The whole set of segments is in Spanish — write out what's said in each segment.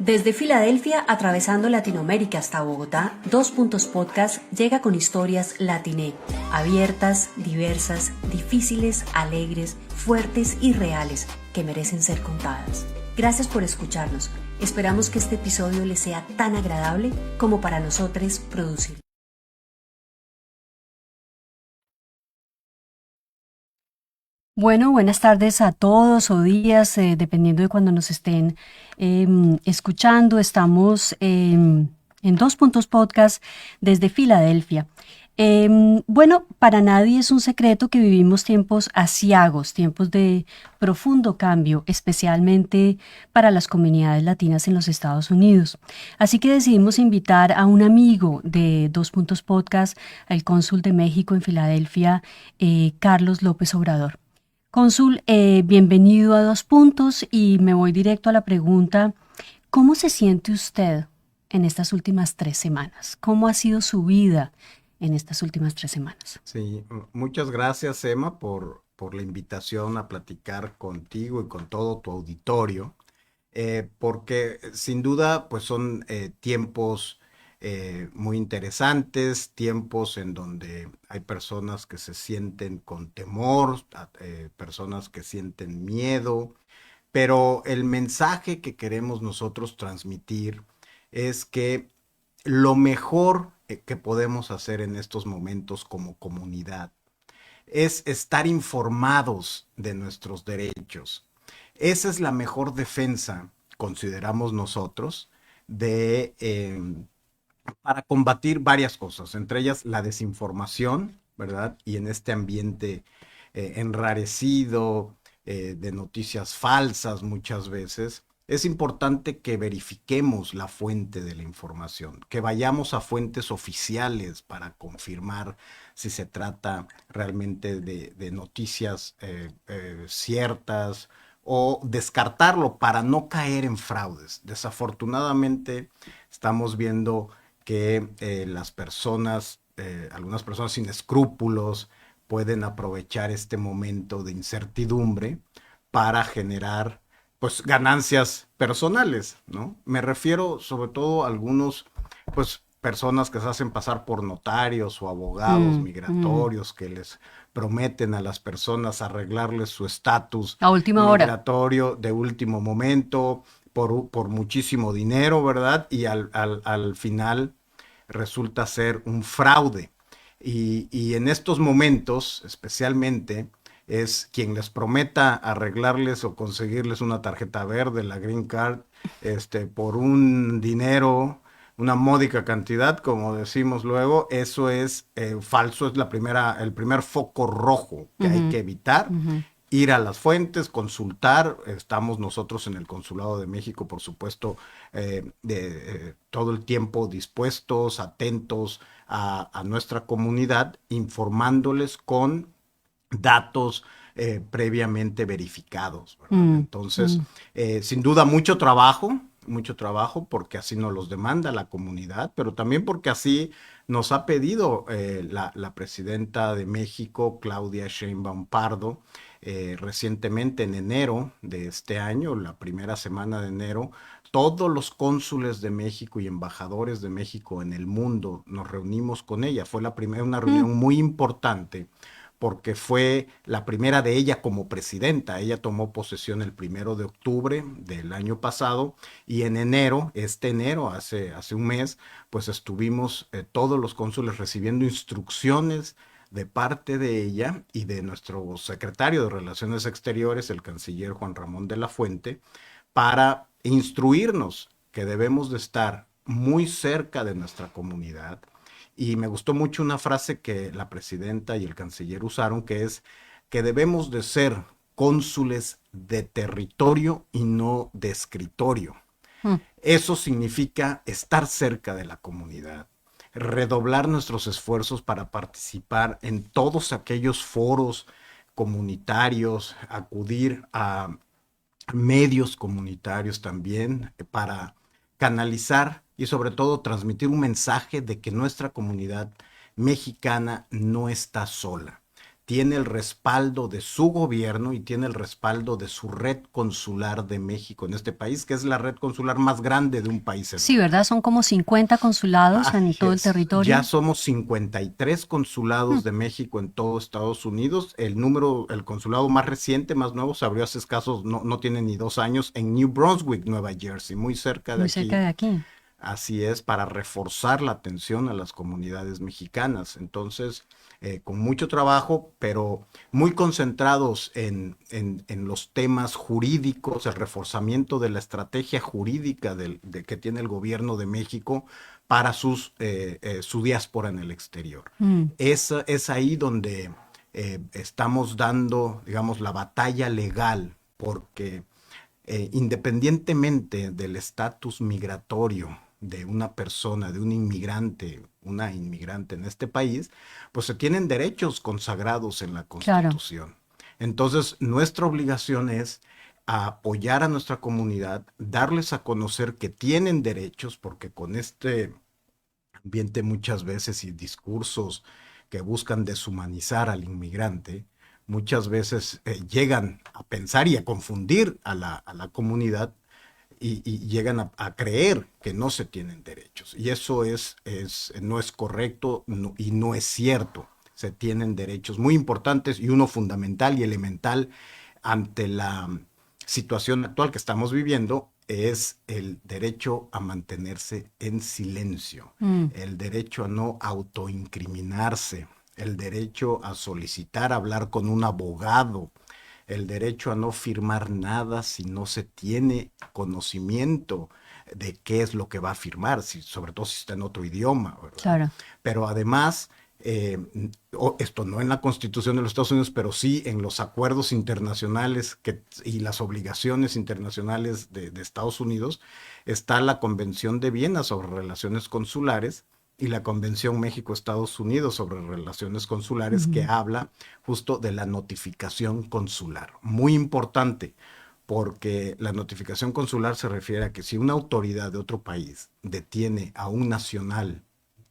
Desde Filadelfia, atravesando Latinoamérica hasta Bogotá, Dos Puntos Podcast llega con historias latiné, abiertas, diversas, difíciles, alegres, fuertes y reales, que merecen ser contadas. Gracias por escucharnos. Esperamos que este episodio les sea tan agradable como para nosotros producir. Bueno, buenas tardes a todos o días, dependiendo de cuando nos estén escuchando. Estamos en Dos Puntos Podcast desde Filadelfia. Bueno, para nadie es un secreto que vivimos tiempos aciagos, tiempos de profundo cambio, especialmente para las comunidades latinas en los Estados Unidos. Así que decidimos invitar a un amigo de Dos Puntos Podcast, el cónsul de México en Filadelfia, Carlos López Obrador. Cónsul, bienvenido a Dos Puntos y me voy directo a la pregunta, ¿cómo se siente usted en estas últimas 3 semanas? ¿Cómo ha sido su vida en estas últimas 3 semanas? Sí, muchas gracias, Emma, por la invitación a platicar contigo y con todo tu auditorio, porque sin duda pues son tiempos muy interesantes, tiempos en donde hay personas que se sienten con temor, personas que sienten miedo, pero el mensaje que queremos nosotros transmitir es que lo mejor que podemos hacer en estos momentos como comunidad es estar informados de nuestros derechos. Esa es la mejor defensa, consideramos nosotros, de para combatir varias cosas, entre ellas la desinformación, ¿verdad? Y en este ambiente enrarecido, de noticias falsas muchas veces, es importante que verifiquemos la fuente de la información, que vayamos a fuentes oficiales para confirmar si se trata realmente de noticias ciertas o descartarlo para no caer en fraudes. Desafortunadamente estamos viendo que las personas, algunas personas sin escrúpulos, pueden aprovechar este momento de incertidumbre para generar pues ganancias personales, ¿no? Me refiero sobre todo a algunos pues personas que se hacen pasar por notarios o abogados migratorios que les prometen a las personas arreglarles su estatus A última hora. migratorio de último momento por muchísimo dinero, ¿verdad? Y al final resulta ser un fraude. Y en estos momentos, especialmente, es quien les prometa arreglarles o conseguirles una tarjeta verde, la Green Card, por un dinero, una módica cantidad, como decimos luego, eso es falso, es el primer foco rojo que hay que evitar. Ir a las fuentes, consultar, estamos nosotros en el Consulado de México, por supuesto, todo el tiempo dispuestos, atentos a nuestra comunidad, informándoles con datos previamente verificados, ¿verdad? Entonces, sin duda mucho trabajo porque así nos los demanda la comunidad, pero también porque así nos ha pedido la presidenta de México, Claudia Sheinbaum Pardo, recientemente en enero de este año, la primera semana de enero, todos los cónsules de México y embajadores de México en el mundo nos reunimos con ella. Fue una reunión muy importante porque fue la primera de ella como presidenta. Ella tomó posesión el 1 de octubre del año pasado y en enero, hace un mes, pues estuvimos todos los cónsules recibiendo instrucciones de parte de ella y de nuestro secretario de Relaciones Exteriores, el canciller Juan Ramón de la Fuente, para instruirnos que debemos de estar muy cerca de nuestra comunidad. Y me gustó mucho una frase que la presidenta y el canciller usaron, que es que debemos de ser cónsules de territorio y no de escritorio. Eso significa estar cerca de la comunidad, redoblar nuestros esfuerzos para participar en todos aquellos foros comunitarios, acudir a medios comunitarios también para canalizar y sobre todo transmitir un mensaje de que nuestra comunidad mexicana no está sola. tiene el respaldo de su gobierno y tiene el respaldo de su red consular de México en este país, que es la red consular más grande de un país Sí, hermano. ¿verdad? Son como 50 consulados en Así todo el es. Ya territorio. somos 53 consulados Mm, de México en todo Estados Unidos. El número, el consulado más reciente, más nuevo, se abrió hace escasos, no tiene ni 2 años, en New Brunswick, Nueva Jersey, muy cerca de muy cerca aquí. de aquí. Así es, para reforzar la atención a las comunidades mexicanas. Entonces, con mucho trabajo, pero muy concentrados en los temas jurídicos, el reforzamiento de la estrategia jurídica que tiene el gobierno de México para su diáspora en el exterior. Mm, Es ahí donde estamos dando, digamos, la batalla legal, porque independientemente del estatus migratorio de una persona, de un inmigrante, una inmigrante en este país, pues se tienen derechos consagrados en la claro. Constitución. Entonces, nuestra obligación es apoyar a nuestra comunidad, darles a conocer que tienen derechos, porque con este ambiente muchas veces y discursos que buscan deshumanizar al inmigrante, muchas veces llegan a pensar y a confundir a la comunidad y llegan a creer que no se tienen derechos. Y eso no es correcto y no es cierto. Se tienen derechos muy importantes y uno fundamental y elemental ante la situación actual que estamos viviendo es el derecho a mantenerse en silencio, Mm, el derecho a no autoincriminarse, el derecho a solicitar hablar con un abogado, el derecho a no firmar nada si no se tiene conocimiento de qué es lo que va a firmar, sobre todo si está en otro idioma, ¿verdad? claro. Pero además, eh, esto no en la Constitución de los Estados Unidos, pero sí en los acuerdos internacionales y las obligaciones internacionales de Estados Unidos, está la Convención de Viena sobre relaciones consulares y la Convención México-Estados Unidos sobre relaciones consulares, que Ujú. habla justo de la notificación consular. Muy importante, porque la notificación consular se refiere a que si una autoridad de otro país detiene a un nacional,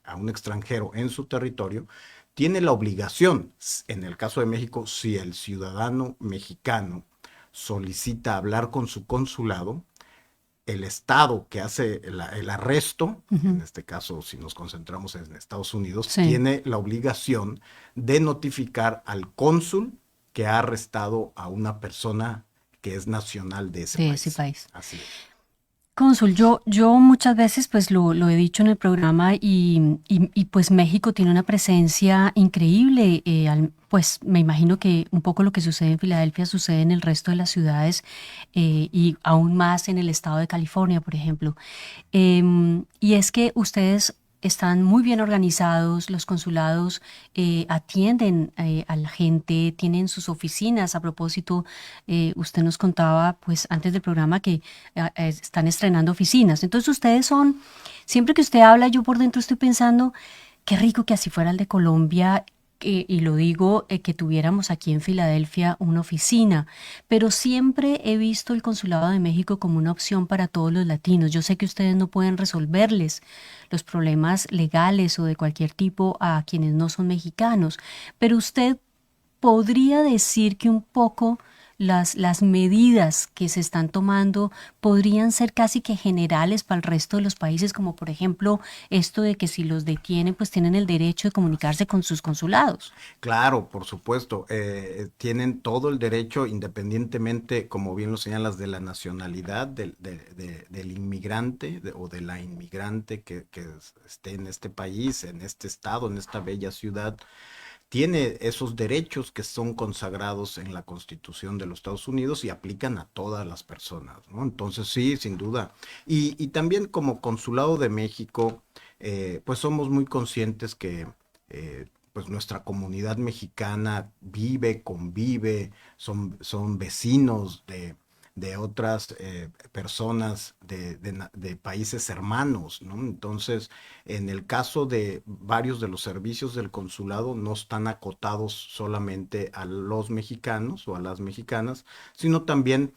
a un extranjero en su territorio, tiene la obligación, en el caso de México, si el ciudadano mexicano solicita hablar con su consulado, el Estado que hace el arresto, en Ujú. este caso si nos concentramos en Estados Unidos, Sí, tiene la obligación de notificar al cónsul que ha arrestado a una persona que es nacional de ese de ese país. país. Así es. Cónsul, yo muchas veces pues lo he dicho en el programa y, pues México tiene una presencia increíble, pues me imagino que un poco lo que sucede en Filadelfia sucede en el resto de las ciudades y aún más en el estado de California, por ejemplo. Y es que ustedes están muy bien organizados, los consulados atienden a la gente, tienen sus oficinas. A propósito, usted nos contaba, pues antes del programa, que están estrenando oficinas. Entonces ustedes son, siempre que usted habla, yo por dentro estoy pensando, qué rico que así fuera el de Colombia. Y lo digo, que tuviéramos aquí en Filadelfia una oficina, pero siempre he visto el Consulado de México como una opción para todos los latinos. Yo sé que ustedes no pueden resolverles los problemas legales o de cualquier tipo a quienes no son mexicanos, pero usted podría decir que un poco las medidas que se están tomando podrían ser casi que generales para el resto de los países, como por ejemplo esto de que si los detienen, pues tienen el derecho de comunicarse con sus consulados. Claro, por supuesto, tienen todo el derecho, independientemente, como bien lo señalas, de la nacionalidad del inmigrante o de la inmigrante que esté en este país, en este estado, en esta bella ciudad, tiene esos derechos que son consagrados en la Constitución de los Estados Unidos y aplican a todas las personas, ¿no? Entonces sí, sin duda. Y también como Consulado de México, pues somos muy conscientes que pues nuestra comunidad mexicana vive, convive, son vecinos de otras personas de países hermanos, ¿no? Entonces, en el caso de varios de los servicios del consulado, no están acotados solamente a los mexicanos o a las mexicanas, sino también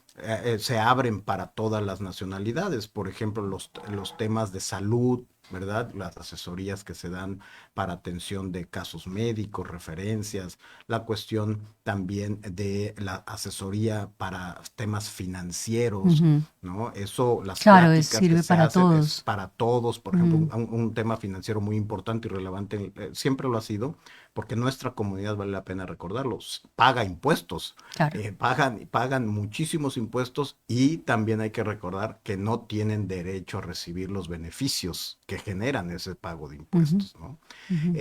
se abren para todas las nacionalidades. Por ejemplo, los temas de salud, ¿verdad? Las asesorías que se dan para atención de casos médicos, referencias, la cuestión también de la asesoría para temas financieros, Ujú. ¿no? Eso, las Claro, pláticas que sirve se para hacen es todos. para todos, por ejemplo, Mm, un tema financiero muy importante y relevante, siempre lo ha sido, porque nuestra comunidad, vale la pena recordarlo, paga impuestos, claro. pagan muchísimos impuestos y también hay que recordar que no tienen derecho a recibir los beneficios que generan ese pago de Ujú, impuestos, ¿no? ujú.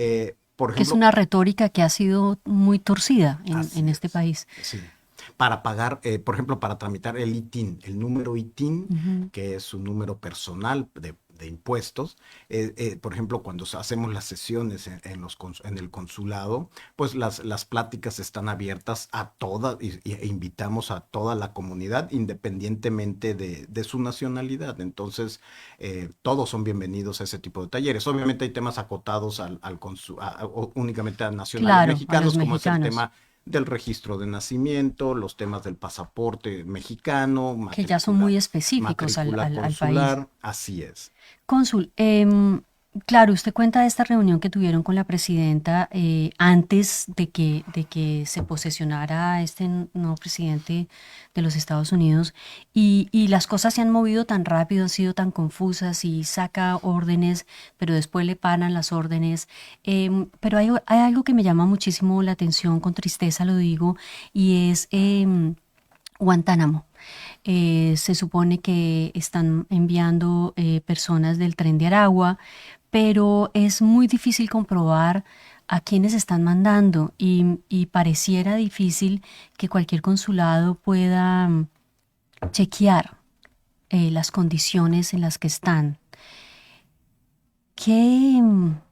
Por Que es ejemplo, una retórica que ha sido muy torcida en así este es, país. sí. Para pagar, por ejemplo, para tramitar el ITIN, el número ITIN, Ujú. que es un número personal de impuestos, por ejemplo, cuando hacemos las sesiones en el consulado, pues las pláticas están abiertas a toda, e invitamos a toda la comunidad, independientemente de su nacionalidad. Entonces, todos son bienvenidos a ese tipo de talleres. Obviamente hay temas acotados únicamente a nacionales Claro, a los mexicanos, como es el mexicanos, tema del registro de nacimiento, los temas del pasaporte mexicano, que ya son muy específicos matrícula al país. consular, así es. Cónsul, claro, usted cuenta de esta reunión que tuvieron con la presidenta antes de que se posesionara este nuevo presidente de los Estados Unidos y las cosas se han movido tan rápido, han sido tan confusas y saca órdenes, pero después le paran las órdenes. Pero hay algo que me llama muchísimo la atención, con tristeza lo digo, y es Guantánamo. Se supone que están enviando personas del Tren de Aragua, pero es muy difícil comprobar a quiénes están mandando y pareciera difícil que cualquier consulado pueda chequear las condiciones en las que están. ¿Qué,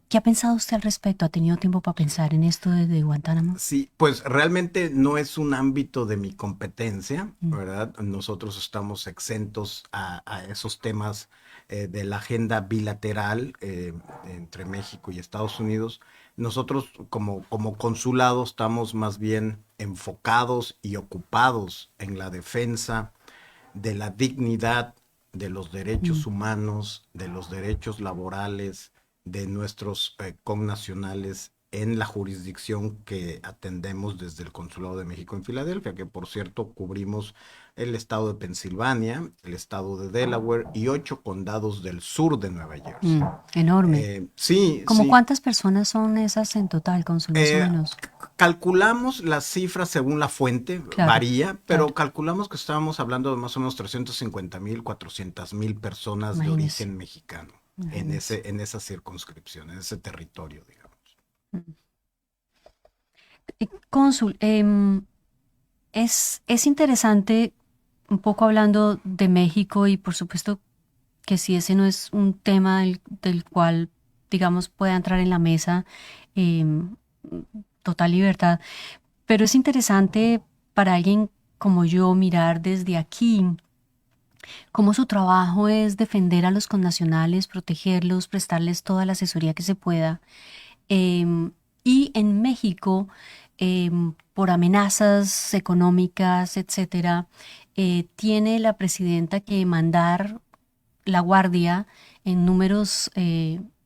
¿Qué ha pensado usted al respecto? ¿Ha tenido tiempo para pensar en esto de Guantánamo? Sí, pues realmente no es un ámbito de mi competencia, Mm, ¿verdad? Nosotros estamos exentos a esos temas de la agenda bilateral entre México y Estados Unidos. Nosotros como consulado estamos más bien enfocados y ocupados en la defensa de la dignidad, de los mm. derechos humanos, de los derechos laborales de nuestros connacionales en la jurisdicción que atendemos desde el Consulado de México en Filadelfia, que por cierto cubrimos el estado de Pensilvania, el estado de Delaware y 8 condados del sur de Nueva Mm, Jersey. enorme. Sí, ¿Cómo sí. cuántas personas son esas en total, cónsul, más o Eh, menos? Calculamos las cifras según la fuente, Claro, varía, claro, pero calculamos que estábamos hablando de más o menos 350,000, 400,000 personas de imagínese, origen mexicano imagínese. en esa circunscripción, en ese territorio, digamos. Mm. Cónsul, es interesante, un poco hablando de México y por supuesto que si ese no es un tema del cual, digamos, pueda entrar en la mesa, em, total libertad, pero es interesante para alguien como yo mirar desde aquí cómo su trabajo es defender a los connacionales, protegerlos, prestarles toda la asesoría que se pueda. Em, y en México, por amenazas económicas, etcétera, tiene la presidenta que mandar la guardia en números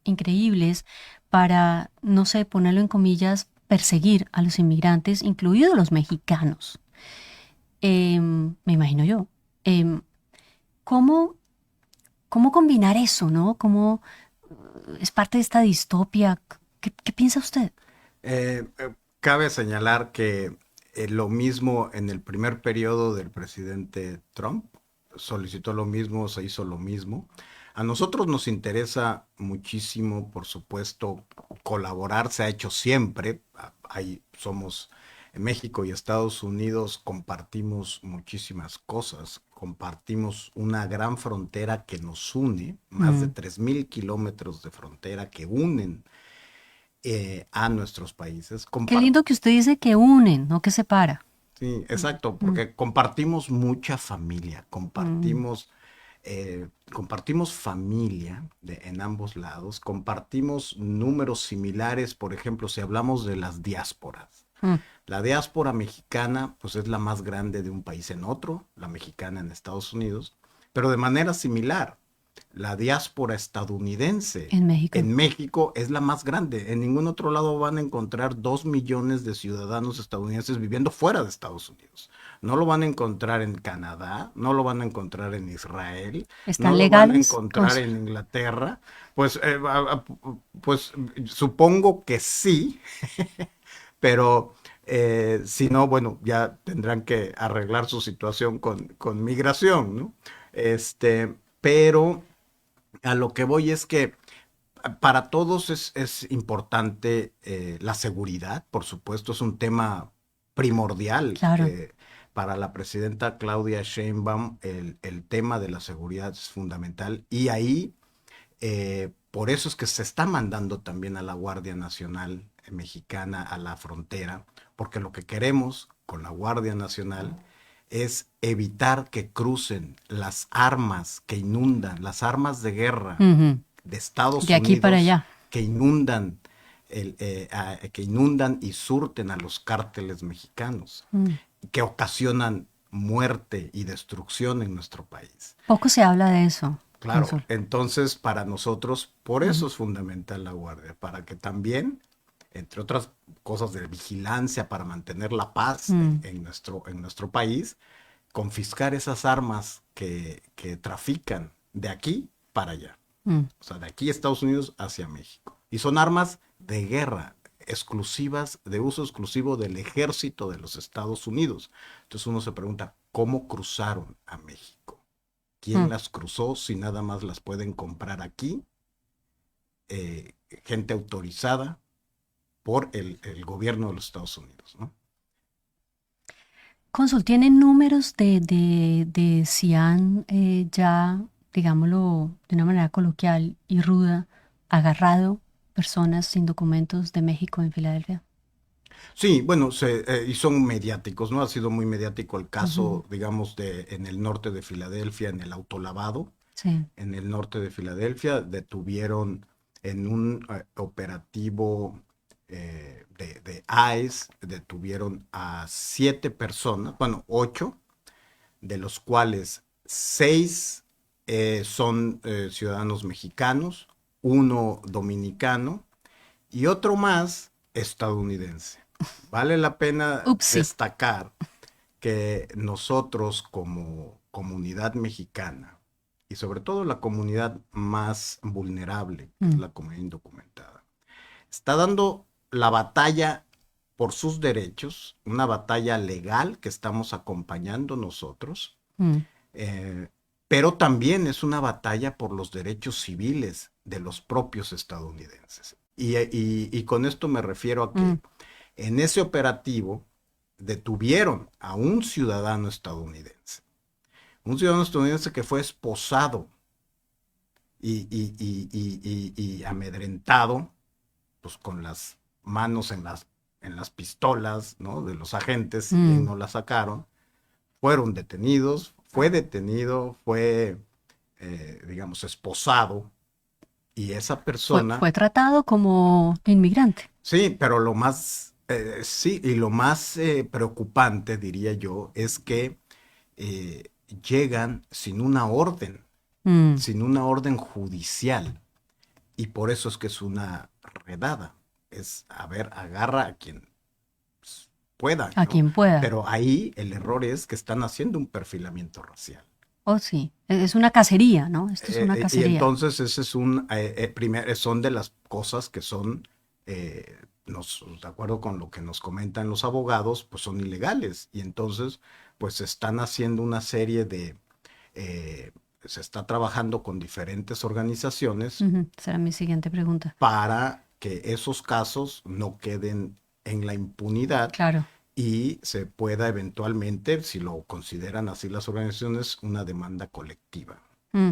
increíbles para, no sé, ponerlo en comillas, perseguir a los inmigrantes, incluidos los mexicanos. Me imagino yo. Em, ¿Cómo, cómo combinar eso, no? ¿Cómo es parte de esta distopia? ¿Qué piensa usted? Cabe señalar que lo mismo en el primer periodo del presidente Trump, solicitó lo mismo, se hizo lo mismo. A nosotros nos interesa muchísimo, por supuesto, colaborar, se ha hecho siempre. Ahí somos en México y Estados Unidos, compartimos muchísimas cosas, compartimos una gran frontera que nos une, más de Mm. 3,000 kilómetros de frontera que unen a nuestros países. Qué lindo que usted dice que unen, no que separa. Sí, exacto, Mm, porque compartimos mucha familia, mm, compartimos familia en ambos lados, compartimos números similares, por ejemplo, si hablamos de las diásporas. mm, La diáspora mexicana, pues es la más grande de un país en otro, la mexicana en Estados Unidos, pero de manera similar. la diáspora estadounidense En México. en México es la más grande. En ningún otro lado van a encontrar 2 millones de ciudadanos estadounidenses viviendo fuera de Estados Unidos. No lo van a encontrar en Canadá, no lo van a encontrar en Israel, no ¿Están lo van a legales, encontrar cónsul? en Inglaterra. Pues, pues supongo que sí, pero si no, bueno, ya tendrán que arreglar su situación con migración, ¿no? Pero a lo que voy es que para todos es importante la seguridad, por supuesto, es un tema primordial. Claro. Para la presidenta Claudia Sheinbaum, el tema de la seguridad es fundamental y ahí por eso es que se está mandando también a la Guardia Nacional Mexicana a la frontera, porque lo que queremos con la Guardia Nacional es evitar que crucen las armas que inundan, las armas de guerra Ujú. de Estados De aquí para Unidos allá. que inundan, que inundan y surten a los cárteles mexicanos, Mm. que ocasionan muerte y destrucción en nuestro país. Poco se habla de eso, Claro, cónsul. entonces para nosotros, por Ujú. eso es fundamental la guardia, para que también, entre otras cosas de vigilancia, para mantener la paz Mm. en nuestro país, confiscar esas armas que trafican de aquí para allá. Mm. O sea, de aquí a Estados Unidos hacia México. Y son armas de guerra exclusivas, de uso exclusivo del ejército de los Estados Unidos. Entonces uno se pregunta, ¿cómo cruzaron a México? ¿Quién Mm. las cruzó si nada más las pueden comprar aquí? Gente autorizada por el gobierno de los Estados Unidos, ¿no? Cónsul, ¿tienen números de si han ya, digámoslo de una manera coloquial y ruda, agarrado personas sin documentos de México en Filadelfia? Sí, bueno, y son mediáticos, ¿no? Ha sido muy mediático el Ujú. caso, digamos, en el norte de Filadelfia, en el autolavado. Sí. En el norte de Filadelfia detuvieron en un operativo de ICE, detuvieron a 7 personas, bueno, 8, de los cuales 6 son ciudadanos mexicanos, uno dominicano y otro más estadounidense. Vale la pena Upsi. destacar que nosotros como comunidad mexicana y sobre todo la comunidad más vulnerable, que es Mm. la comunidad indocumentada, está dando la batalla por sus derechos, una batalla legal que estamos acompañando nosotros, Mm. eh, pero también es una batalla por los derechos civiles de los propios estadounidenses. Y con esto me refiero a Mm. que en ese operativo detuvieron a un ciudadano estadounidense que fue esposado y amedrentado, pues con las manos en las pistolas, ¿no? De los agentes, si bien Mm. no la sacaron, fueron detenidos, fue detenido, fue, digamos, esposado, y esa persona, Fue tratado como inmigrante. sí, pero sí, y lo más preocupante, diría yo, es que llegan Mm. sin una orden judicial. Y por eso es que es una redada. Es, a ver, agarra a quien pueda, A ¿no? quien pueda. Pero ahí el error es que están haciendo un perfilamiento racial. Oh, sí. Es una cacería, ¿no? Esto es una Y cacería. entonces ese es son de las cosas que son, de acuerdo con lo que nos comentan los abogados, pues son ilegales. Y entonces, pues se están haciendo una serie eh, se está trabajando con diferentes organizaciones Ujú. Será mi siguiente pregunta. para que esos casos no queden en la impunidad Claro. y se pueda eventualmente, si lo consideran así las organizaciones, una demanda colectiva. Mm.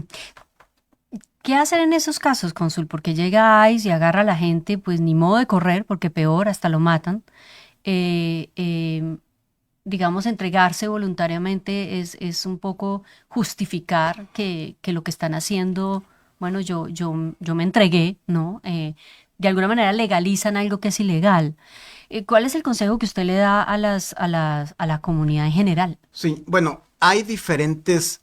¿Qué hacer en esos casos, cónsul? Porque llega ICE y agarra a la gente, pues ni modo de correr, porque peor, hasta lo matan. Eh, eh, digamos, entregarse voluntariamente es un poco justificar que lo que están haciendo, bueno, yo me entregué, ¿no? De alguna manera legalizan algo que es ilegal. ¿Cuál es el consejo que usted le da a la comunidad en general? Sí, bueno, hay diferentes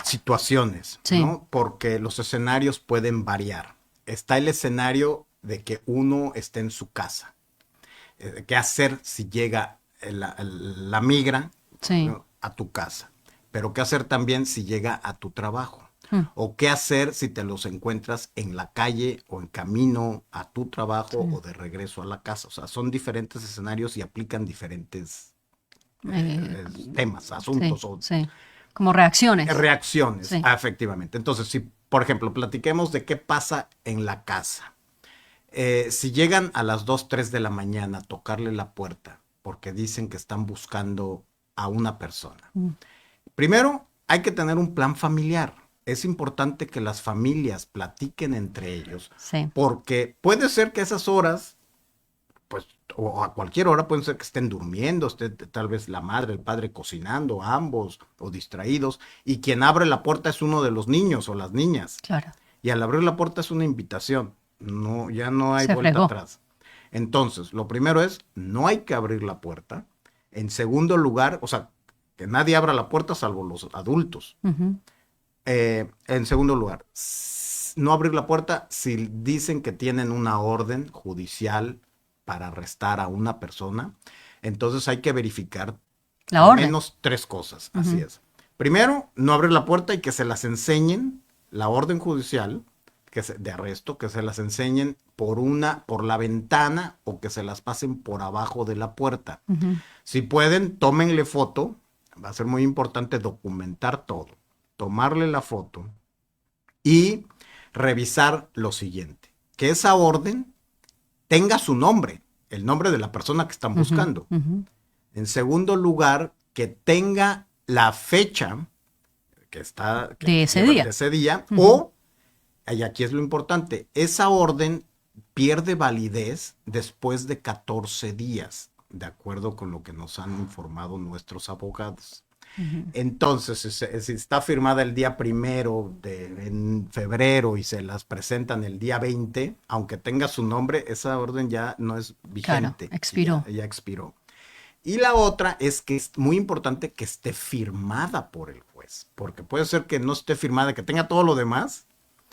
situaciones, Sí. ¿no? Porque los escenarios pueden variar. Está el escenario de que uno esté en su casa. ¿Qué hacer si llega la migra, Sí. ¿no?, a tu casa? Pero ¿qué hacer también si llega a tu trabajo? Mm. ¿O qué hacer si te los encuentras en la calle o en camino a tu Sí. trabajo o de regreso a la casa? O sea, son diferentes escenarios y aplican diferentes Eh, temas, sí, asuntos o sí. Como reacciones. reacciones, Sí. efectivamente. Entonces, si, por ejemplo, platiquemos de qué pasa en la casa. Si llegan a las 2, 3 de la mañana a tocarle la puerta porque dicen que están buscando a una persona. Mm. Primero, hay que tener un plan familiar. Es importante que las familias platiquen entre ellos, Sí. porque puede ser que esas horas, pues, o a cualquier hora, pueden ser que estén durmiendo, esté tal vez la madre, el padre cocinando, ambos, o distraídos, y quien abre la puerta es uno de los niños o las niñas. Claro. Y al abrir la puerta es una invitación. No, ya no hay Se vuelta fregó. atrás. Entonces, lo primero es, no hay que abrir la puerta. En segundo lugar, o sea, que nadie abra la puerta salvo los adultos. Ujú. En segundo lugar, no abrir la puerta si dicen que tienen una orden judicial para arrestar a una persona. Entonces hay que verificar La al orden. menos 3 cosas. Así Ujú. es. Primero, no abrir la puerta y que se las enseñen la orden judicial de arresto, que se las enseñen por la ventana o que se las pasen por abajo de la puerta. Ujú. Si pueden, tómenle foto. Va a ser muy importante documentar todo. Tomarle la foto y revisar lo siguiente. Que esa orden tenga su nombre, el nombre de la persona que están Ujú. buscando. Ujú. En segundo lugar, que tenga la fecha que está De que ese lleva de día. ese día, Ujú. o, y aquí es lo importante, esa orden pierde validez después de 14 días, de acuerdo con lo que nos han informado nuestros abogados. Ujú. Entonces, si está firmada el día 1 en febrero y se las presentan el día 20, aunque tenga su nombre, esa orden ya no es Claro, vigente, expiró. ya expiró. Y la otra es que es muy importante que esté firmada por el juez, porque puede ser que no esté firmada, que tenga todo lo demás,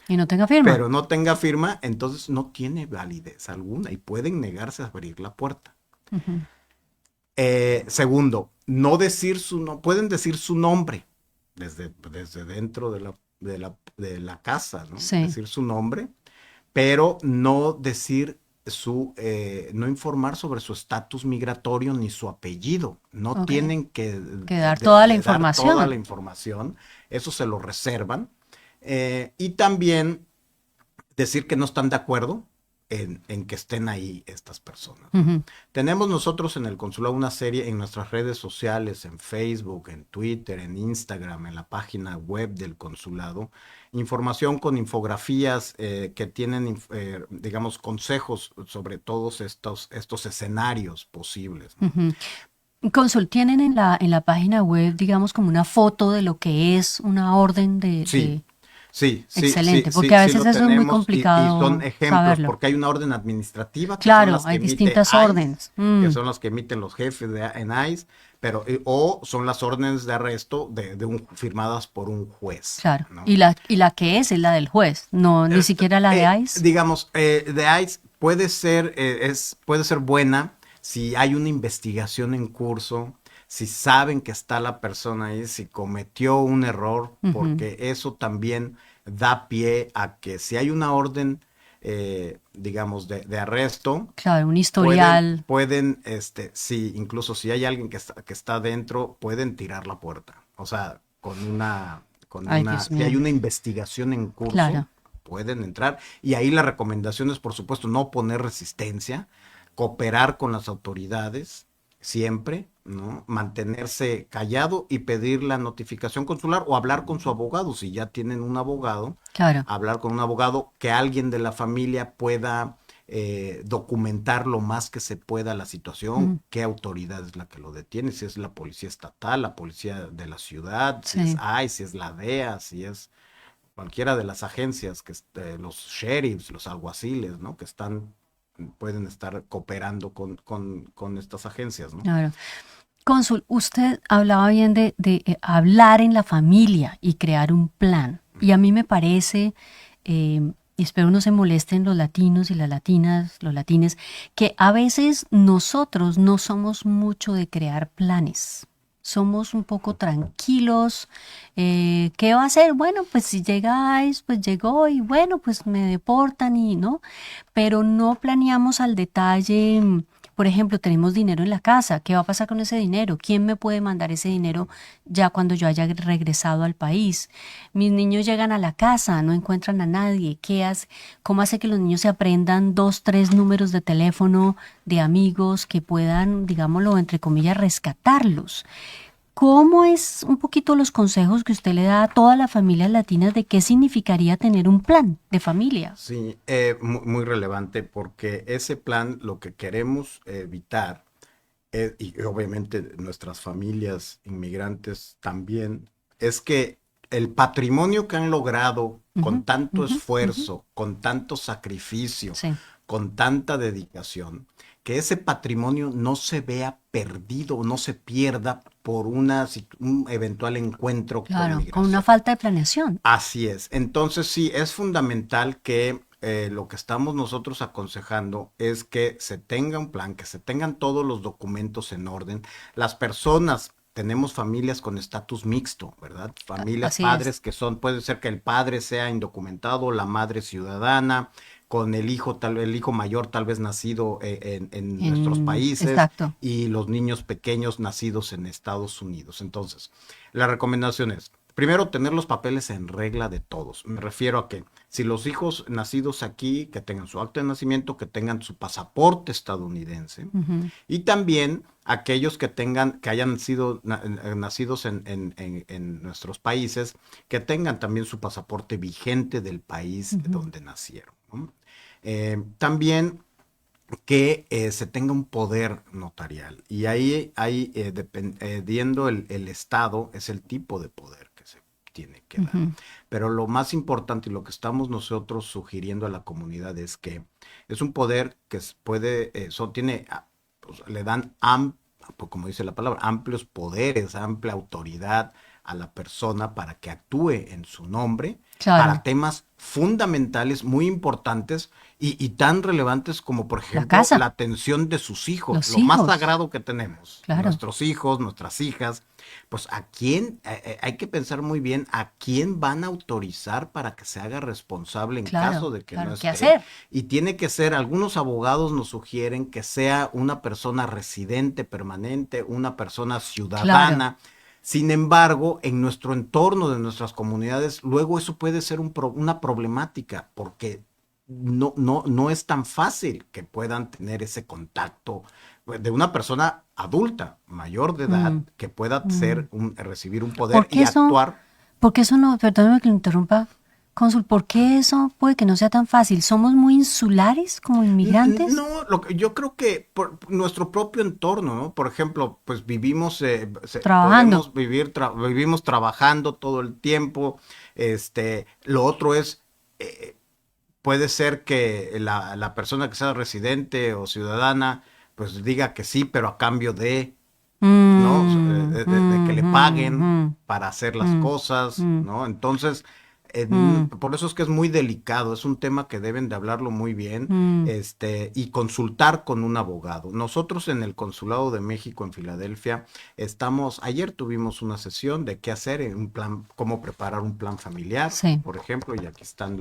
Y no tenga firma. pero no tenga firma, entonces no tiene validez alguna y pueden negarse a abrir la puerta. Ujú. Segundo, no pueden decir su nombre desde dentro de la casa, ¿no? Sí. Decir su nombre, pero no decir no informar sobre su estatus migratorio ni su apellido. No Ok. tienen que Que dar toda la dar toda la información. información. Eso se lo reservan. Y también decir que no están de acuerdo en que estén ahí estas personas, ¿no? Ujú. Tenemos nosotros en el consulado una serie en nuestras redes sociales, en Facebook, en Twitter, en Instagram, en la página web del consulado, información con infografías que tienen, digamos, consejos sobre todos estos escenarios posibles, ¿no? Ujú. Consul, ¿tienen en la página web, digamos, como una foto de lo que es una orden Sí, sí, sí, sí, Excelente, porque sí, a sí veces lo eso es muy tenemos y son complicado ejemplos saberlo? porque hay una orden administrativa que son Claro, las que hay emite distintas ICE, órdenes. que Mm. son las que emiten los jefes en ICE, pero o son las órdenes de arresto firmadas por un juez, Claro. ¿no? Y la que es la del juez, no, ni siquiera la de ICE. Digamos, de ICE puede ser buena si hay una investigación en curso, si saben que está la persona ahí, si cometió un error, Ujú. porque eso también da pie a que si hay una orden, digamos, de arresto, Claro, un pueden, historial. pueden, sí, incluso si hay alguien que está dentro, pueden tirar la puerta. O sea, Ay, Dios si hay mío. una investigación en curso, Claro. pueden entrar. Y ahí la recomendación es, por supuesto, no poner resistencia, cooperar con las autoridades siempre, ¿no? Mantenerse callado y pedir la notificación consular o hablar con su abogado. Si ya tienen un abogado, Claro. hablar con un abogado, que alguien de la familia pueda documentar lo más que se pueda la situación, Mm. qué autoridad es la que lo detiene, si es la policía estatal, la policía de la ciudad, si es Sí. ICE, si es la DEA, si es cualquiera de las agencias, los sheriffs, los alguaciles, ¿no? Pueden estar cooperando con estas agencias, ¿no? Claro. Cónsul, usted hablaba bien de hablar en la familia y crear un plan. Y a mí me parece, y espero no se molesten los latinos y las latinas, los latines, que a veces nosotros no somos mucho de crear planes. Somos un poco tranquilos. ¿Qué va a hacer? Bueno, pues si llegáis, pues llegó y bueno, pues me deportan y no. Pero no planeamos al detalle. Por ejemplo, tenemos dinero en la casa. ¿Qué va a pasar con ese dinero? ¿Quién me puede mandar ese dinero ya cuando yo haya regresado al país? Mis niños llegan a la casa, no encuentran a nadie. ¿Qué hace? ¿Cómo hace que los niños se aprendan 2, 3 números de teléfono de amigos que puedan, digámoslo, entre comillas, rescatarlos? ¿Cómo es un poquito los consejos que usted le da a todas las familias latinas de qué significaría tener un plan de familia? Sí, muy relevante porque ese plan lo que queremos evitar, y obviamente nuestras familias inmigrantes también, es que el patrimonio que han logrado Ujú, con tanto ujú, ujú. esfuerzo, con tanto sacrificio, Sí, con tanta dedicación, que ese patrimonio no se vea perdido, no se pierda por un eventual encuentro con claro, con una migración. falta de planeación. Así es. Entonces sí, es fundamental que lo que estamos nosotros aconsejando es que se tenga un plan, que se tengan todos los documentos en orden. Las personas, tenemos familias con estatus mixto, ¿verdad? Familias, Así es. padres que son, puede ser que el padre sea indocumentado, la madre ciudadana, con el hijo mayor tal vez nacido en nuestros países Exacto. y los niños pequeños nacidos en Estados Unidos. Entonces, la recomendación es, primero, tener los papeles en regla de todos. Me refiero a que si los hijos nacidos aquí, que tengan su acta de nacimiento, que tengan su pasaporte estadounidense, Ujú, y también aquellos que tengan, que hayan sido nacidos en nuestros países, que tengan también su pasaporte vigente del país ujú. donde nacieron, ¿no? También que se tenga un poder notarial. Y ahí, dependiendo el estado, es el tipo de poder que se tiene que dar. Ujú. Pero lo más importante y lo que estamos nosotros sugiriendo a la comunidad es que es un poder que puede, tiene, pues, le dan, como dice la palabra, amplios poderes, amplia autoridad a la persona para que actúe en su nombre para Claro, temas fundamentales, muy importantes y tan relevantes como, por la ejemplo, la casa, atención de sus hijos, los lo más hijos, sagrado que tenemos, claro, nuestros hijos, nuestras hijas. Pues a quién, hay que pensar muy bien a quién van a autorizar para que se haga responsable en caso claro, de que no claro. ¿Qué esté. hacer? Y tiene que ser, algunos abogados nos sugieren que sea una persona residente permanente, una persona Claro. ciudadana. Sin embargo, en nuestro entorno de nuestras comunidades, luego eso puede ser una problemática porque no es tan fácil que puedan tener ese contacto de una persona adulta, mayor de edad, Mm, que pueda mm. recibir un poder ¿Por qué y eso? actuar. ¿Por qué eso no? Perdóneme que lo interrumpa, cónsul. ¿Por qué eso puede que no sea tan fácil? ¿Somos muy insulares como inmigrantes? No, yo creo que por nuestro propio entorno, ¿no? Por ejemplo, pues vivimos, Trabajando. podemos vivimos trabajando todo el tiempo. Lo otro es, eh, puede ser que la persona que sea residente o ciudadana, pues diga que sí, pero a cambio de, ¿no? Mm, De que le paguen mm, para hacer las mm, cosas, mm, ¿no? Entonces, mm, por eso es que es muy delicado, es un tema que deben de hablarlo muy bien, mm, y consultar con un abogado. Nosotros en el Consulado de México en Filadelfia ayer tuvimos una sesión de qué hacer en un plan, cómo preparar un plan familiar, sí, por ejemplo, y aquí están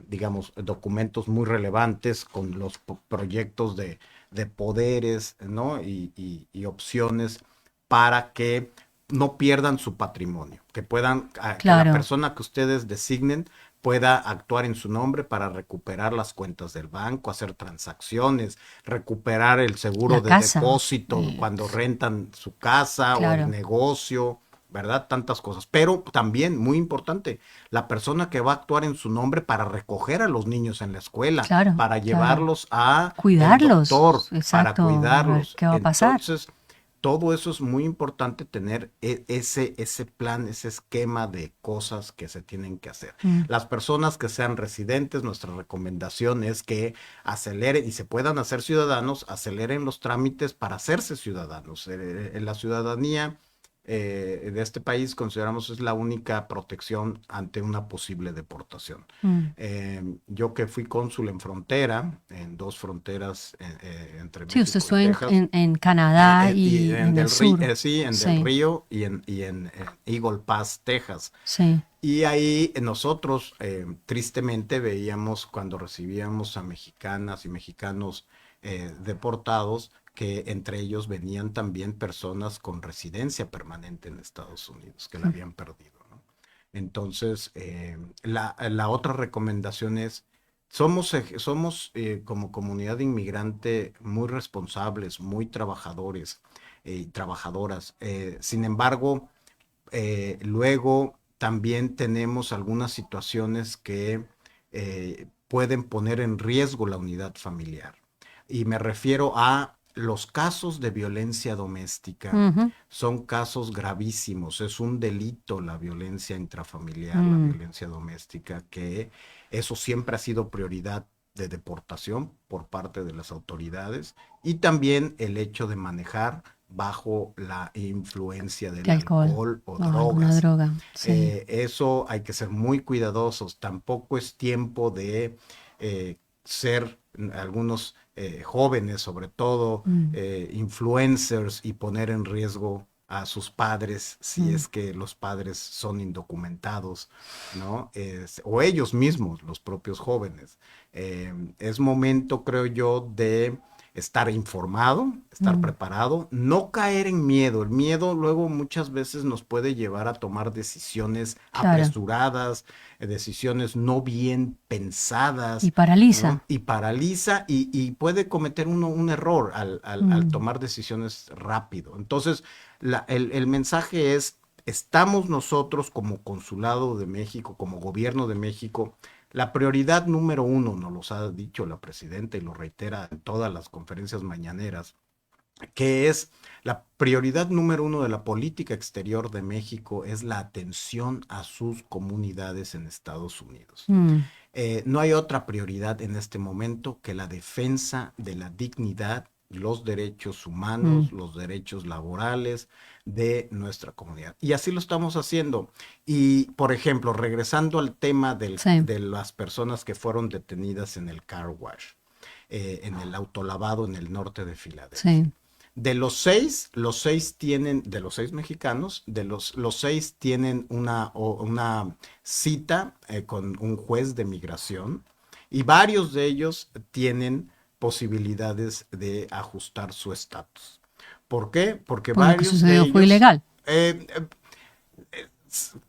digamos, documentos muy relevantes con los proyectos de poderes, ¿no? Y opciones para que no pierdan su patrimonio, que puedan, que la claro. persona que ustedes designen pueda actuar en su nombre para recuperar las cuentas del banco, hacer transacciones, recuperar el La seguro de casa. depósito cuando rentan su casa o el Claro, negocio, ¿verdad? Tantas cosas. Pero también, muy importante, la persona que va a actuar en su nombre para recoger a los niños en la escuela, claro, para claro. llevarlos a el doctor, Cuidarlos, para exacto. A ver cuidarlos. qué va a pasar. Entonces, todo eso es muy importante tener ese plan, ese esquema de cosas que se tienen que hacer. Las personas que sean residentes, nuestra recomendación es que aceleren y se puedan hacer ciudadanos, aceleren los trámites para hacerse ciudadanos. En la ciudadanía de este país consideramos es la única protección ante una posible deportación. Yo que fui cónsul en frontera, en dos fronteras entre Sí, usted México y estuvo Texas, en Canadá y y en el sur. sí, en Del Sí, Río y en Eagle Pass, Texas. sí. Y ahí nosotros tristemente veíamos cuando recibíamos a mexicanas y mexicanos deportados que entre ellos venían también personas con residencia permanente en Estados Unidos que la habían perdido, ¿no? Entonces, la otra recomendación es, somos como comunidad inmigrante muy responsables, muy trabajadores y trabajadoras. Sin embargo, luego también tenemos algunas situaciones que pueden poner en riesgo la unidad familiar. Y me refiero a los casos de violencia doméstica. Ujú. Son casos gravísimos. Es un delito la violencia intrafamiliar, la Mm, violencia doméstica, que eso siempre ha sido prioridad de deportación por parte de las autoridades y también el hecho de manejar bajo la influencia del de alcohol alcohol o o alguna drogas. droga. Sí. Eso hay que ser muy cuidadosos. Tampoco es tiempo de ser algunos jóvenes, sobre todo Mm, influencers, y poner en riesgo a sus padres si mm. es que los padres son indocumentados, ¿no? O ellos mismos, los propios jóvenes. Es momento, creo yo, de estar informado, estar Mm, preparado, no caer en miedo. El miedo luego muchas veces nos puede llevar a tomar decisiones claro. apresuradas, decisiones no bien Y pensadas, paraliza. ¿no? Y paraliza y puede cometer uno un error al Mm, tomar decisiones rápido. Entonces, el mensaje es, estamos nosotros como Consulado de México, como Gobierno de México, la prioridad número uno, nos los ha dicho la presidenta y lo reitera en todas las conferencias mañaneras, que es la prioridad número uno de la política exterior de México es la atención a sus comunidades en Estados Unidos. mm, No hay otra prioridad en este momento que la defensa de la dignidad, los derechos mm. humanos, los derechos laborales de nuestra comunidad. Y así lo estamos haciendo. Y, por ejemplo, regresando al tema Sí, de las personas que fueron detenidas en el car wash, en el autolavado en el norte de Filadelfia. sí. De los seis tienen, de los seis mexicanos, los seis tienen una cita con un juez de migración y varios de ellos tienen posibilidades de ajustar su estatus. ¿Por qué? Porque Pues lo que varios de sucedió fue ellos ilegal. eh,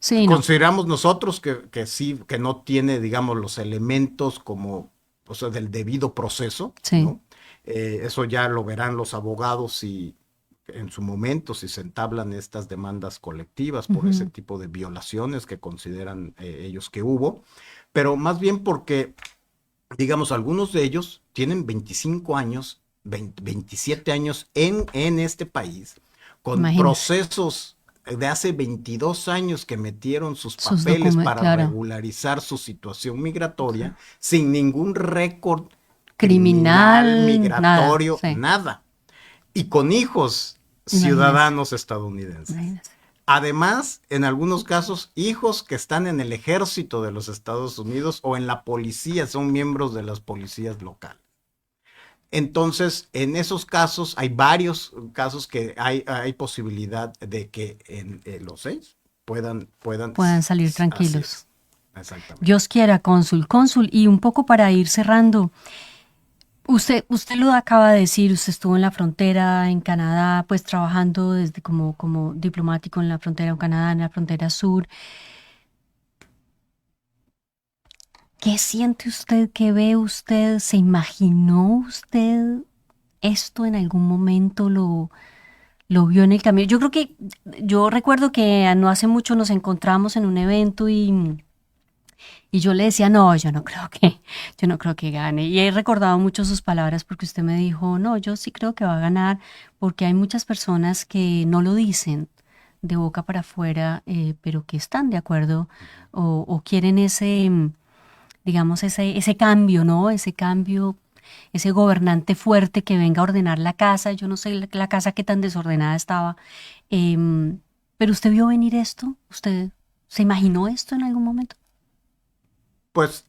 Sí, no. consideramos nosotros que sí, que no tiene, digamos, los elementos como, o sea, del debido proceso, Sí. ¿no? Eso ya lo verán los abogados si en su momento, si se entablan estas demandas colectivas por ese Ujú. tipo de violaciones que consideran ellos que hubo, pero más bien porque, digamos, algunos de ellos tienen 25 años, 27 años en este país, con Imagínese. procesos de hace 22 años que metieron sus Sus papeles documentos, para claro. regularizar su situación migratoria sin ningún récord criminal, Criminal, nada. migratorio, Sí. nada. Y con hijos Imagínese. ciudadanos estadounidenses. Imagínese. Además, en algunos casos, hijos que están en el ejército de los Estados Unidos o en la policía, son miembros de las policías locales. Entonces, en esos casos, hay varios casos que hay posibilidad de que en los seis puedan, Puedan salir así tranquilos. es, exactamente. Dios quiera, cónsul, cónsul. Y un poco para ir cerrando, usted lo acaba de decir, usted estuvo en la frontera en Canadá, pues trabajando desde como diplomático en la frontera con Canadá, en la frontera sur. ¿Qué siente usted? ¿Qué ve usted? ¿Se imaginó usted esto en algún momento? ¿Lo vio en el camino? Yo creo que, yo recuerdo que no hace mucho nos encontramos en un evento Y yo le decía, no, yo no creo que gane. Y he recordado mucho sus palabras porque usted me dijo, no, yo sí creo que va a ganar, porque hay muchas personas que no lo dicen de boca para afuera, pero que están de acuerdo o quieren ese, digamos, ese cambio, ¿no? Ese cambio, ese gobernante fuerte que venga a ordenar la casa. Yo no sé la casa qué tan desordenada estaba. Em, pero usted vio venir esto, usted se imaginó esto en algún momento. Pues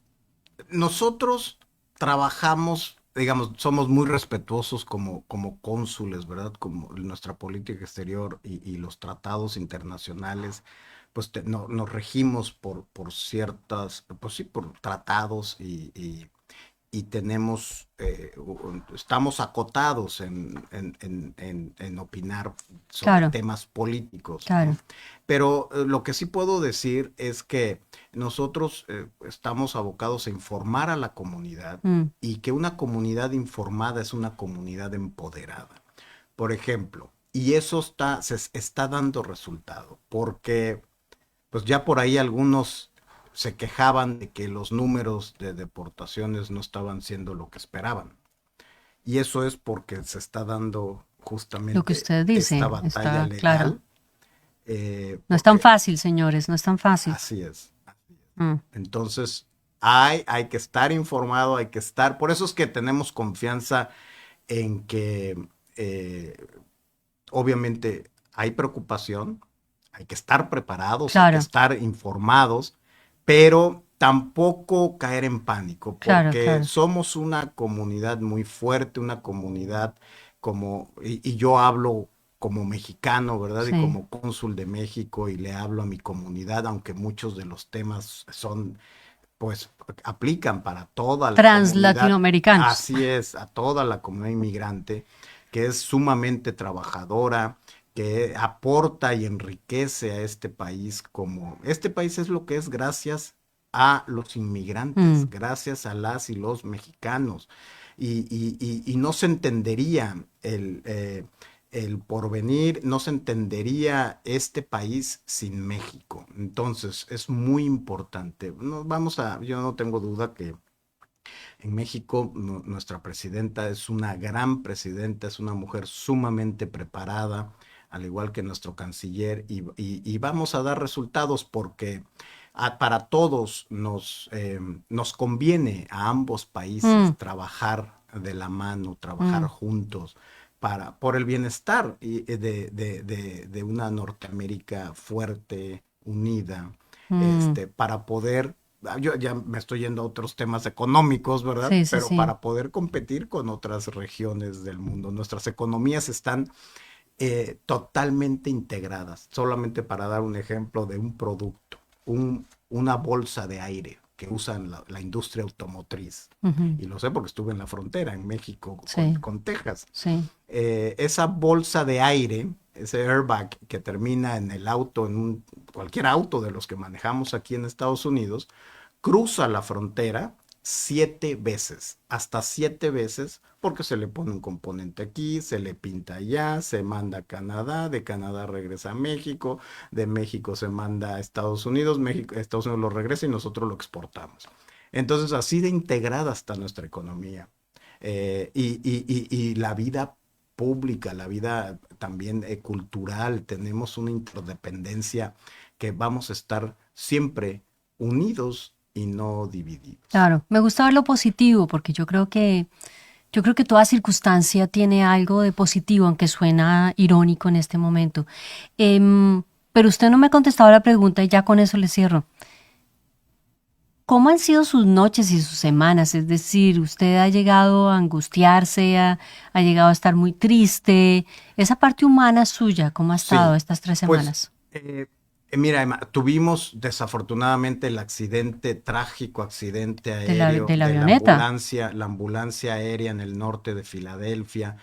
nosotros trabajamos, digamos, somos muy respetuosos como cónsules, ¿verdad? Como nuestra política exterior y los tratados internacionales, pues nos regimos por ciertas, pues sí, por tratados y tenemos, estamos acotados en opinar sobre Claro, temas políticos, claro. ¿no? Pero lo que sí puedo decir es que nosotros estamos abocados a informar a la comunidad Mm, y que una comunidad informada es una comunidad empoderada. Por ejemplo, y eso se está dando resultado, porque pues ya por ahí algunos se quejaban de que los números de deportaciones no estaban siendo lo que esperaban. Y eso es porque se está dando lo que justamente usted esta dice batalla está claro. legal, No es tan porque fácil, señores, no es tan fácil. así es. Mm, Entonces, hay que estar informado, hay que estar, por eso es que tenemos confianza en que obviamente hay preocupación, hay que estar preparados, hay que claro, estar informados, pero tampoco caer en pánico, claro, porque claro. somos una comunidad muy fuerte, una comunidad y yo hablo como mexicano, ¿verdad? Y Sí. como cónsul de México y le hablo a mi comunidad, aunque muchos de los temas son, pues, aplican para toda la comunidad, Translatinoamericanos. así es, a toda la comunidad inmigrante, que es sumamente trabajadora, que aporta y enriquece a este país como este país es lo que es gracias a los inmigrantes, Mm, gracias a las y los mexicanos. Y no se entendería el porvenir, no se entendería este país sin México. Entonces, es muy importante. Yo no tengo duda que en México nuestra presidenta es una gran presidenta, es una mujer sumamente preparada, al igual que nuestro canciller, y vamos a dar resultados porque para todos nos conviene a ambos países mm, trabajar de la mano, trabajar mm, juntos por el bienestar de una Norteamérica fuerte, unida, mm. para poder yo ya me estoy yendo a otros temas económicos, ¿verdad? Sí, sí, Pero sí. para poder competir con otras regiones del mundo, nuestras economías están totalmente integradas. Solamente para dar un ejemplo de un producto, una bolsa de aire que usan la industria automotriz. Ujú, Y lo sé porque estuve en la frontera, en México, sí, con Texas. sí. Esa bolsa de aire, ese airbag que termina en el auto, cualquier auto de los que manejamos aquí en Estados Unidos, cruza la frontera 7 veces, hasta 7 veces, porque se le pone un componente aquí, se le pinta allá, se manda a Canadá, de Canadá regresa a México, de México se manda a Estados Unidos lo regresa y nosotros lo exportamos. Entonces, así de integrada está nuestra economía. Y la vida pública, la vida también cultural, tenemos una interdependencia que vamos a estar siempre unidos y no divididos. Claro, me gusta ver lo positivo porque yo creo que toda circunstancia tiene algo de positivo, aunque suena irónico en este momento. Pero usted no me ha contestado la pregunta y ya con eso le cierro. ¿Cómo han sido sus noches y sus semanas? Es decir, ¿usted ha llegado a angustiarse, ha llegado a estar muy triste? Esa parte humana suya, ¿cómo ha estado Sí, estas 3 pues semanas? mira, Emma, tuvimos desafortunadamente el accidente, trágico accidente De aéreo la de avioneta. la ambulancia aérea en el norte de Filadelfia.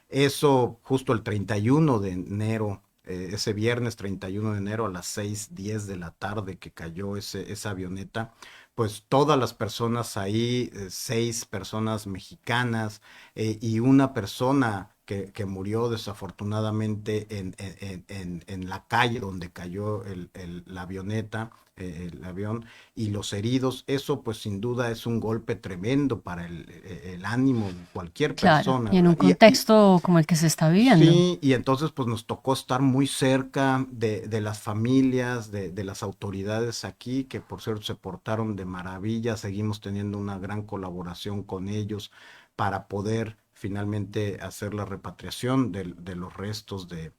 Eso justo el 31 de enero, ese viernes 31 de enero a las 6:10 de la tarde que cayó esa avioneta, pues todas las personas ahí, 6 personas mexicanas y una persona que murió desafortunadamente en la calle donde cayó la avioneta, el avión, y los heridos. Eso pues sin duda es un golpe tremendo para el ánimo de cualquier Claro, persona, y en un ¿verdad? contexto como el que se está viviendo. Sí, y entonces pues nos tocó estar muy cerca de las familias, de las autoridades aquí, que por cierto se portaron de maravilla. Seguimos teniendo una gran colaboración con ellos para poder finalmente hacer la repatriación de los restos de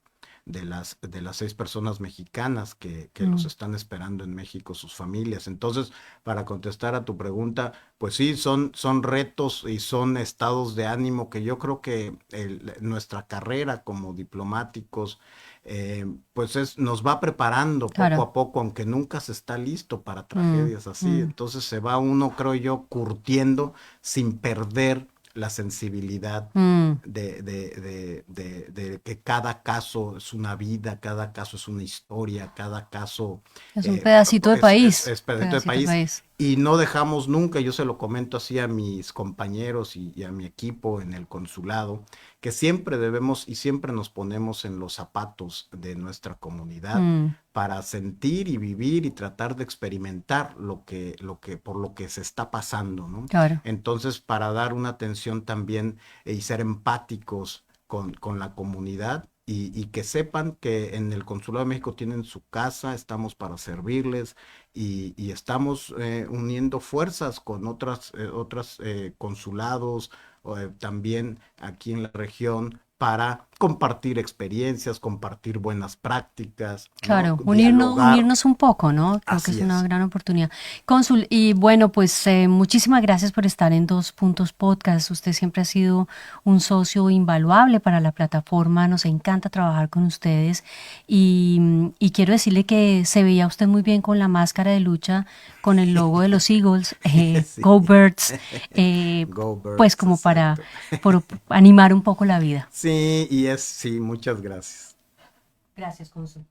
las 6 personas mexicanas que los Mm, están esperando en México, sus familias. Entonces, para contestar a tu pregunta, pues sí, son retos y son estados de ánimo que yo creo que nuestra carrera como diplomáticos, pues nos va preparando poco claro. a poco, aunque nunca se está listo para Mm, tragedias así. mm, Entonces se va uno, creo yo, curtiendo sin perder la sensibilidad mm. de que cada caso es una vida, cada caso es una historia, cada caso Es un pedacito de país, es pedacito de pedacito de país, país. y no dejamos nunca. Yo se lo comento así a mis compañeros y a mi equipo en el consulado, que siempre debemos y siempre nos ponemos en los zapatos de nuestra comunidad Mm, para sentir y vivir y tratar de experimentar por lo que se está pasando, ¿no? claro. Entonces, para dar una atención también y ser empáticos con la comunidad y que sepan que en el Consulado de México tienen su casa, estamos para servirles y estamos uniendo fuerzas con otras consulados también aquí en la región para compartir experiencias, compartir buenas prácticas, ¿no? Claro, Dialogar. unirnos un poco, ¿no? Creo que es Así una es. gran oportunidad. Cónsul, y bueno, pues muchísimas gracias por estar en Dos Puntos Podcast. Usted siempre ha sido un socio invaluable para la plataforma. Nos encanta trabajar con ustedes. Y quiero decirle que se veía usted muy bien con la máscara de lucha, con el logo de los Eagles, Sí. Go Birds, eh, Go pues Birds, como para exacto. por animar un poco la vida. Sí, sí, muchas gracias. Gracias, Cónsul.